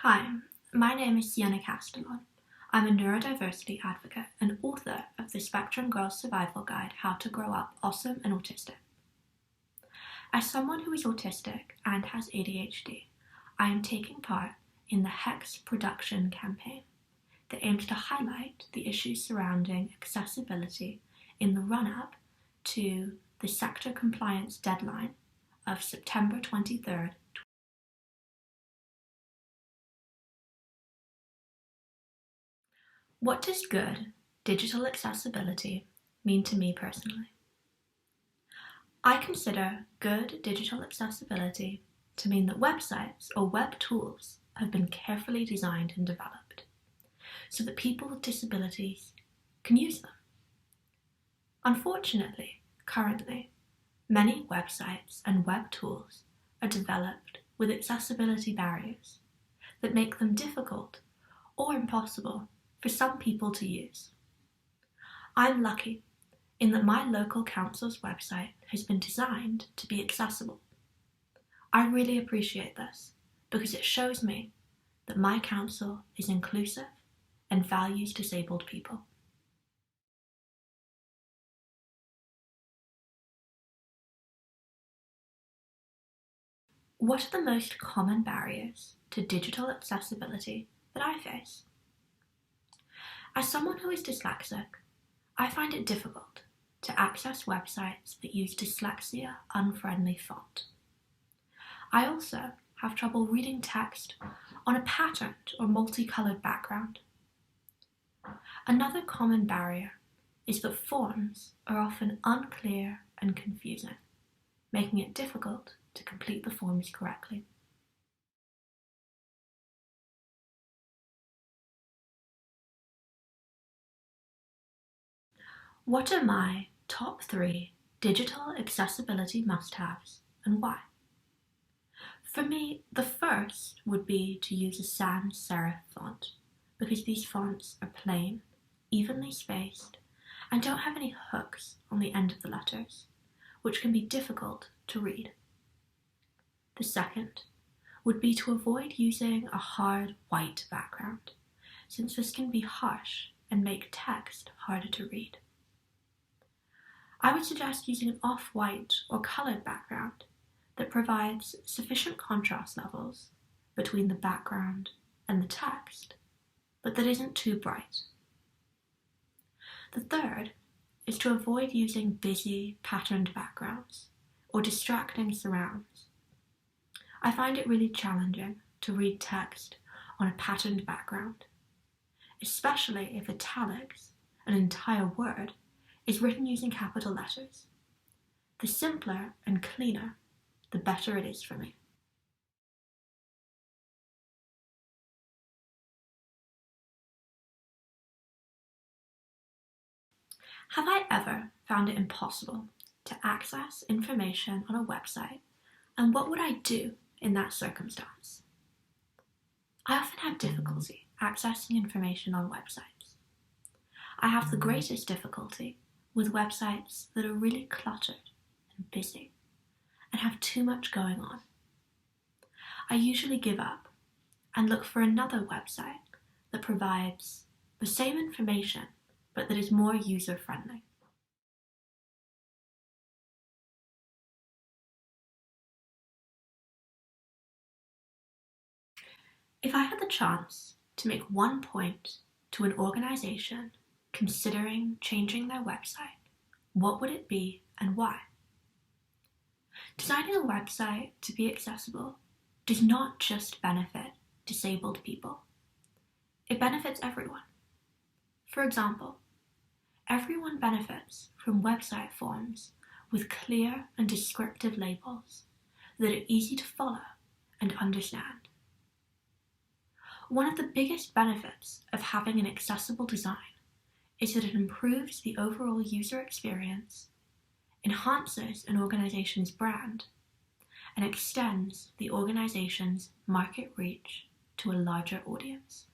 Hi, my name is Sienna Castellon. I'm a neurodiversity advocate and author of the Spectrum Girls Survival Guide, How to Grow Up Awesome and Autistic. As someone who is autistic and has ADHD, I am taking part in the HeX Production campaign that aims to highlight the issues surrounding accessibility in the run-up to the sector compliance deadline of September 23rd. What does good digital accessibility mean to me personally? I consider good digital accessibility to mean that websites or web tools have been carefully designed and developed so that people with disabilities can use them. Unfortunately, currently, many websites and web tools are developed with accessibility barriers that make them difficult or impossible for some people to use. I'm lucky in that my local council's website has been designed to be accessible. I really appreciate this because it shows me that my council is inclusive and values disabled people. What are the most common barriers to digital accessibility that I face? As someone who is dyslexic, I find it difficult to access websites that use dyslexia-unfriendly font. I also have trouble reading text on a patterned or multicolored background. Another common barrier is that forms are often unclear and confusing, making it difficult to complete the forms correctly. What are my top 3 digital accessibility must-haves and why? For me, the first would be to use a sans serif font because these fonts are plain, evenly spaced, and don't have any hooks on the end of the letters, which can be difficult to read. The second would be to avoid using a hard white background, since this can be harsh and make text harder to read. I would suggest using an off-white or coloured background that provides sufficient contrast levels between the background and the text, but that isn't too bright. The third is to avoid using busy, patterned backgrounds or distracting surrounds. I find it really challenging to read text on a patterned background, especially if italics, an entire word, is written using capital letters. The simpler and cleaner, the better it is for me. Have I ever found it impossible to access information on a website, and what would I do in that circumstance? I often have difficulty accessing information on websites. I have the greatest difficulty with websites that are really cluttered and busy and have too much going on. I usually give up and look for another website that provides the same information but that is more user-friendly. If I had the chance to make one point to an organization considering changing their website, what would it be and why? Designing a website to be accessible does not just benefit disabled people. It benefits everyone. For example, everyone benefits from website forms with clear and descriptive labels that are easy to follow and understand. One of the biggest benefits of having an accessible design is that it improves the overall user experience, enhances an organization's brand, and extends the organization's market reach to a larger audience.